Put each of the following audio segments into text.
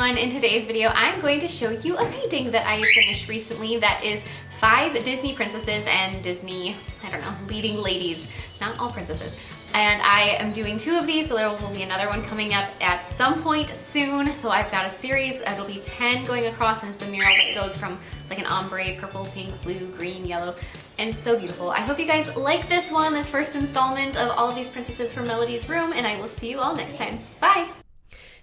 everyone. In today's video, I'm going to show you a painting that I finished recently that is 5 Disney princesses and Disney, leading ladies, not all princesses. And I am doing 2 of these, so there will be another one coming up at some point soon. So I've got a series, it'll be 10 going across, and it's a mural that goes from, it's like an ombre, purple, pink, blue, green, yellow, and so beautiful. I hope you guys like this one, this first installment of all of these princesses from Melody's room, and I will see you all next time. Bye!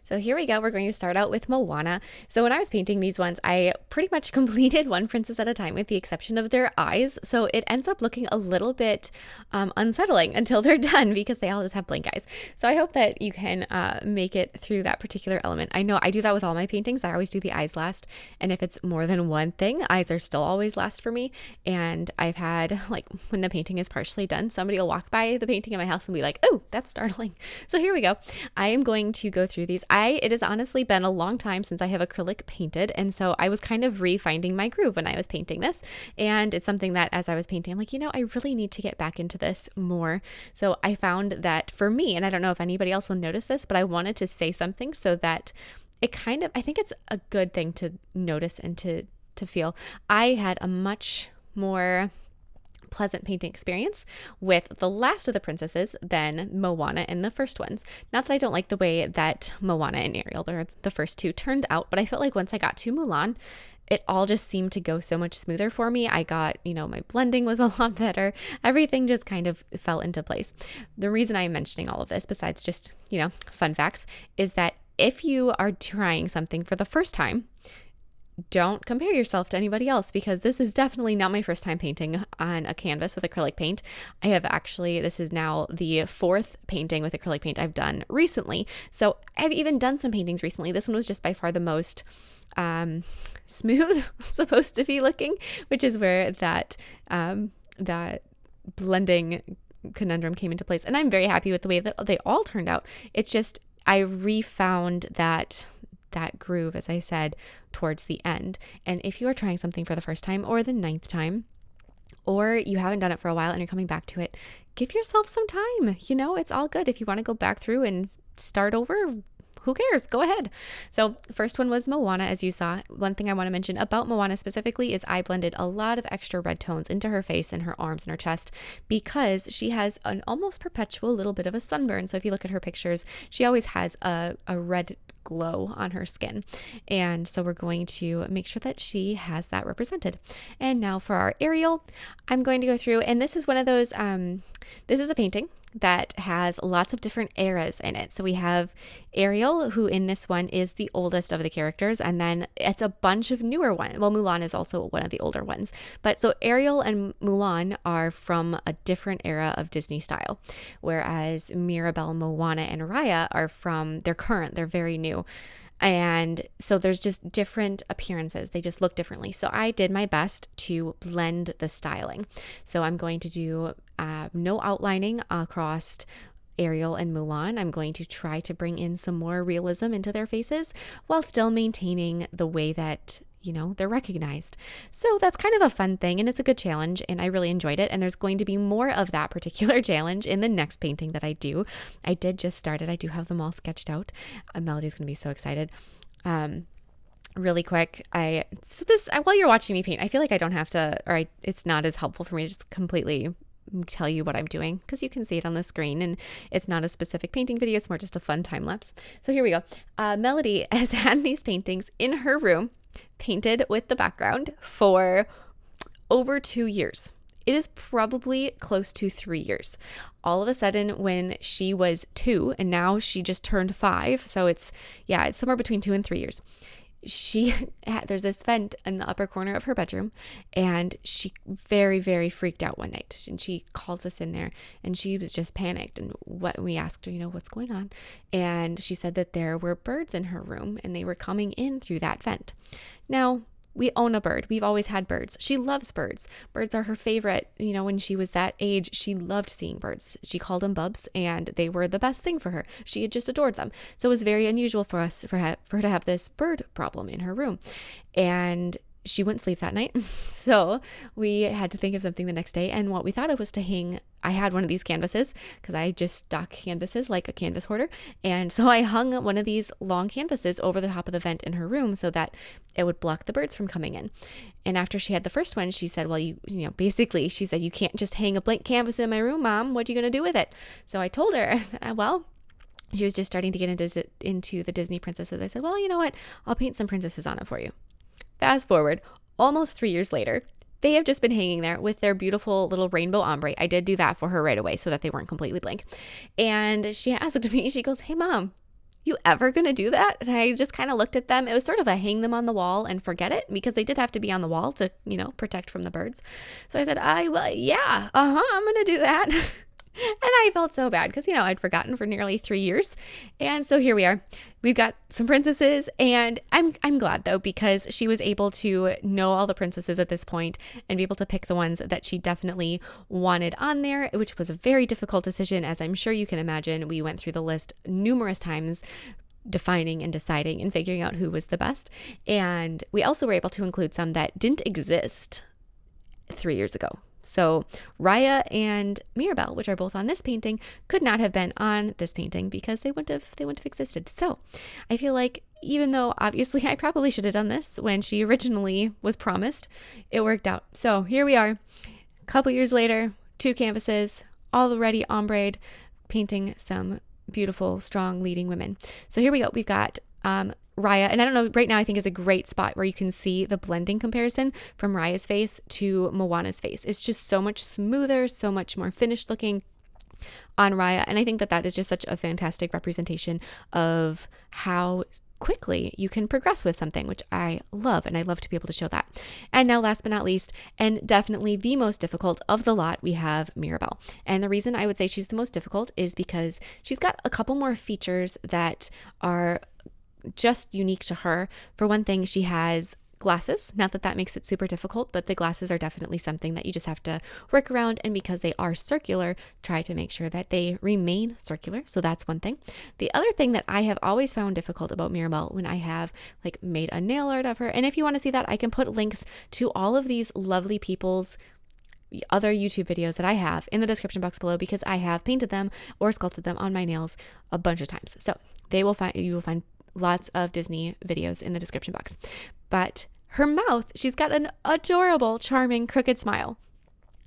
So here we go. We're going to start out with Moana. So when I was painting these ones, I pretty much completed one princess at a time with the exception of their eyes. So it ends up looking a little bit unsettling until they're done because they all just have blank eyes. So I hope that you can make it through that particular element. I know I do that with all my paintings. I always do the eyes last. And if it's more than one thing, eyes are still always last for me. And I've had, like, when the painting is partially done, somebody will walk by the painting in my house and be like, oh, that's startling. So here we go. I am going to go through these. It has honestly been a long time since I have acrylic painted, and so I was kind of refinding my groove when I was painting this, and it's something that as I was painting, I'm like, I really need to get back into this more. So I found that for me, and I don't know if anybody else will notice this, but I wanted to say something so that it kind of, I think it's a good thing to notice and to feel. I had a much more pleasant painting experience with the last of the princesses than Moana and the first ones. Not that I don't like the way that Moana and Ariel, the first 2, turned out, but I felt like once I got to Mulan, it all just seemed to go so much smoother for me. I got, my blending was a lot better. Everything just kind of fell into place. The reason I'm mentioning all of this, besides just, fun facts, is that if you are trying something for the first time, don't compare yourself to anybody else, because this is definitely not my first time painting on a canvas with acrylic paint. I have actually, this is now the 4th painting with acrylic paint I've done recently. So I've even done some paintings recently. This one was just by far the most smooth supposed to be looking, which is where that blending conundrum came into place. And I'm very happy with the way that they all turned out. It's just, I refound that groove, as I said, towards the end. And if you are trying something for the first time or the 9th time, or you haven't done it for a while and you're coming back to it, give yourself some time. It's all good. If you want to go back through and start over, who cares? Go ahead. So the first one was Moana, as you saw. One thing I want to mention about Moana specifically is I blended a lot of extra red tones into her face and her arms and her chest because she has an almost perpetual little bit of a sunburn. So if you look at her pictures, she always has a red glow on her skin. And so we're going to make sure that she has that represented. And now for our Ariel, I'm going to go through, and this is one of those, this is a painting that has lots of different eras in it. So we have Ariel, who in this one is the oldest of the characters, and then it's a bunch of newer ones. Well, Mulan is also one of the older ones. But so Ariel and Mulan are from a different era of Disney style, whereas Mirabel, Moana, and Raya are from, they're current, they're very new. And so there's just different appearances. They just look differently. So I did my best to blend the styling. So I'm going to do no outlining across Ariel and Mulan. I'm going to try to bring in some more realism into their faces while still maintaining the way that they're recognized. So that's kind of a fun thing, and it's a good challenge, and I really enjoyed it. And there's going to be more of that particular challenge in the next painting that I do. I did just start it. I do have them all sketched out. Melody's going to be so excited. Really quick, while you're watching me paint, I feel like I don't have to, it's not as helpful for me to just completely tell you what I'm doing, because you can see it on the screen and it's not a specific painting video. It's more just a fun time lapse. So here we go. Melody has had these paintings in her room painted with the background for over 2 years. It is probably close to 3 years. All of a sudden, when she was 2 and now she just turned 5, so it's somewhere between 2 and 3 years. There's this vent in the upper corner of her bedroom, and she very, very freaked out one night, and she calls us in there, and she was just panicked. And we asked her, what's going on? And she said that there were birds in her room and they were coming in through that vent. Now, we own a bird. We've always had birds. She loves birds. Birds are her favorite. When she was that age, she loved seeing birds. She called them bubs, and they were the best thing for her. She had just adored them. So it was very unusual for her to have this bird problem in her room. And she wouldn't sleep that night. So we had to think of something the next day. And what we thought of was to hang, I had one of these canvases because I just stock canvases like a canvas hoarder. And so I hung one of these long canvases over the top of the vent in her room so that it would block the birds from coming in. And after she had the first one, she said, well, basically she said, you can't just hang a blank canvas in my room, Mom. What are you going to do with it? So I told her, I said, well, she was just starting to get into the Disney princesses. I said, well, you know what? I'll paint some princesses on it for you. Fast forward, almost 3 years later, they have just been hanging there with their beautiful little rainbow ombre. I did do that for her right away so that they weren't completely blank. And she asked me, she goes, hey, Mom, you ever going to do that? And I just kind of looked at them. It was sort of a hang them on the wall and forget it because they did have to be on the wall to, protect from the birds. So I said, yeah, I'm going to do that. And I felt so bad because, I'd forgotten for nearly 3 years. And so here we are. We've got some princesses, and I'm glad though, because she was able to know all the princesses at this point and be able to pick the ones that she definitely wanted on there, which was a very difficult decision, as I'm sure you can imagine. We went through the list numerous times, defining and deciding and figuring out who was the best. And we also were able to include some that didn't exist 3 years ago. So Raya and Mirabel, which are both on this painting, could not have been on this painting because they wouldn't have existed. So I feel like, even though obviously I probably should have done this when she originally was promised, it worked out. So here we are, a couple years later, 2 canvases, already ombre'd, painting some beautiful, strong leading women. So here we go. We've got Raya, and I don't know, right now I think is a great spot where you can see the blending comparison from Raya's face to Moana's face. It's just so much smoother, so much more finished looking on Raya, and I think that is just such a fantastic representation of how quickly you can progress with something, which I love, and I love to be able to show that. And now last but not least, and definitely the most difficult of the lot, we have Mirabel. And the reason I would say she's the most difficult is because she's got a couple more features that are just unique to her. For one thing, she has glasses. Not that that makes it super difficult, but the glasses are definitely something that you just have to work around. And because they are circular, try to make sure that they remain circular. So that's one thing. The other thing that I have always found difficult about Mirabel when I have made a nail art of her, and if you want to see that, I can put links to all of these lovely people's other YouTube videos that I have in the description box below, because I have painted them or sculpted them on my nails a bunch of times. So you will find lots of Disney videos in the description box. But her mouth, she's got an adorable, charming, crooked smile.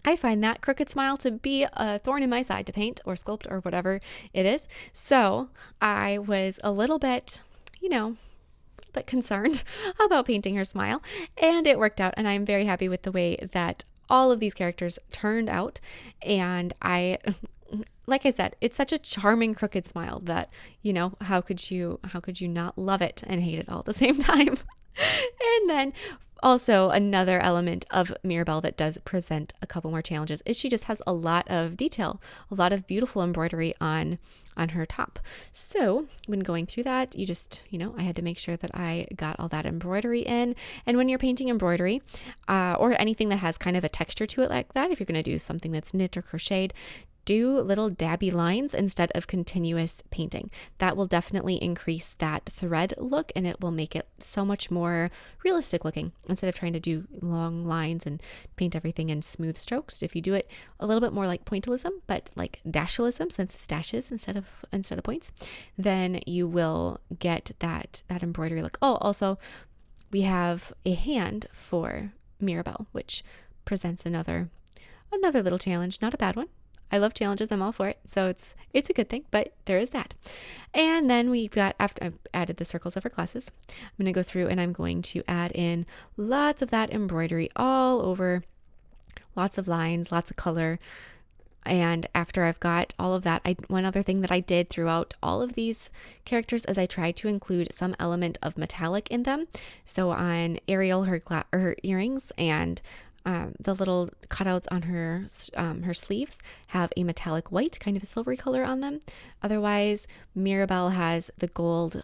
I find that crooked smile to be a thorn in my side to paint or sculpt or whatever it is. So I was a little bit, concerned about painting her smile, and it worked out. And I'm very happy with the way that all of these characters turned out. And like I said, it's such a charming crooked smile that, how could you not love it and hate it all at the same time? And then also another element of Mirabel that does present a couple more challenges is she just has a lot of detail, a lot of beautiful embroidery on her top. So when going through that, you just, I had to make sure that I got all that embroidery in. And when you're painting embroidery or anything that has kind of a texture to it like that, if you're going to do something that's knit or crocheted, do little dabby lines instead of continuous painting. That will definitely increase that thread look, and it will make it so much more realistic looking instead of trying to do long lines and paint everything in smooth strokes. If you do it a little bit more like pointillism, but like dashilism, since it's dashes instead of points, then you will get that embroidery look. Oh, also we have a hand for Mirabel, which presents another little challenge, not a bad one. I love challenges. I'm all for it. So it's a good thing, but there is that. And then we've got, after I've added the circles of her glasses, I'm going to go through and I'm going to add in lots of that embroidery all over, lots of lines, lots of color. And after I've got all of that, one other thing that I did throughout all of these characters is I tried to include some element of metallic in them. So on Ariel, her earrings and the little cutouts on her sleeves have a metallic white, kind of a silvery color on them. Otherwise, Mirabel has the gold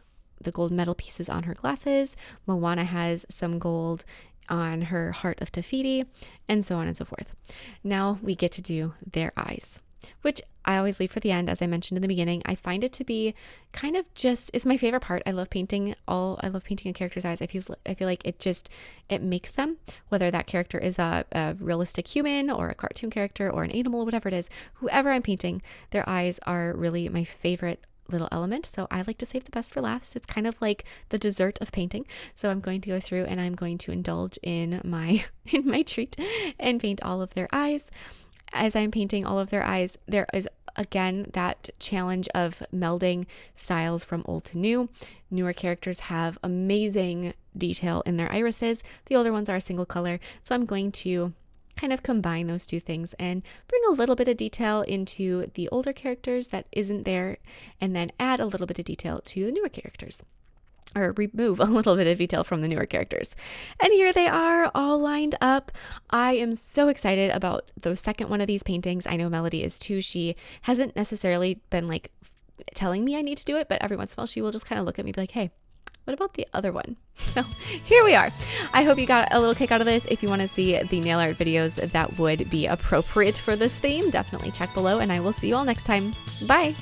metal pieces on her glasses. Moana has some gold on her heart of Te Fiti, and so on and so forth. Now we get to do their eyes, which I always leave for the end, as I mentioned in the beginning. I find it to be kind of just, it's my favorite part. I love painting a character's eyes. I feel like it makes them, whether that character is a realistic human or a cartoon character or an animal, whatever it is, whoever I'm painting, their eyes are really my favorite little element. So I like to save the best for last. It's kind of like the dessert of painting. So I'm going to go through and I'm going to indulge in my treat and paint all of their eyes. As I'm painting all of their eyes, there is again that challenge of melding styles from old to new. Newer characters have amazing detail in their irises. The older ones are a single color. So I'm going to kind of combine those two things and bring a little bit of detail into the older characters that isn't there, and then add a little bit of detail to the newer characters, or remove a little bit of detail from the newer characters. And here they are all lined up. I am so excited about the second one of these paintings. I know Melody is too. She hasn't necessarily been like telling me I need to do it, but every once in a while she will just kind of look at me and be like, hey, what about the other one? So here we are. I hope you got a little kick out of this. If you want to see the nail art videos that would be appropriate for this theme, definitely check below, and I will see you all next time. Bye.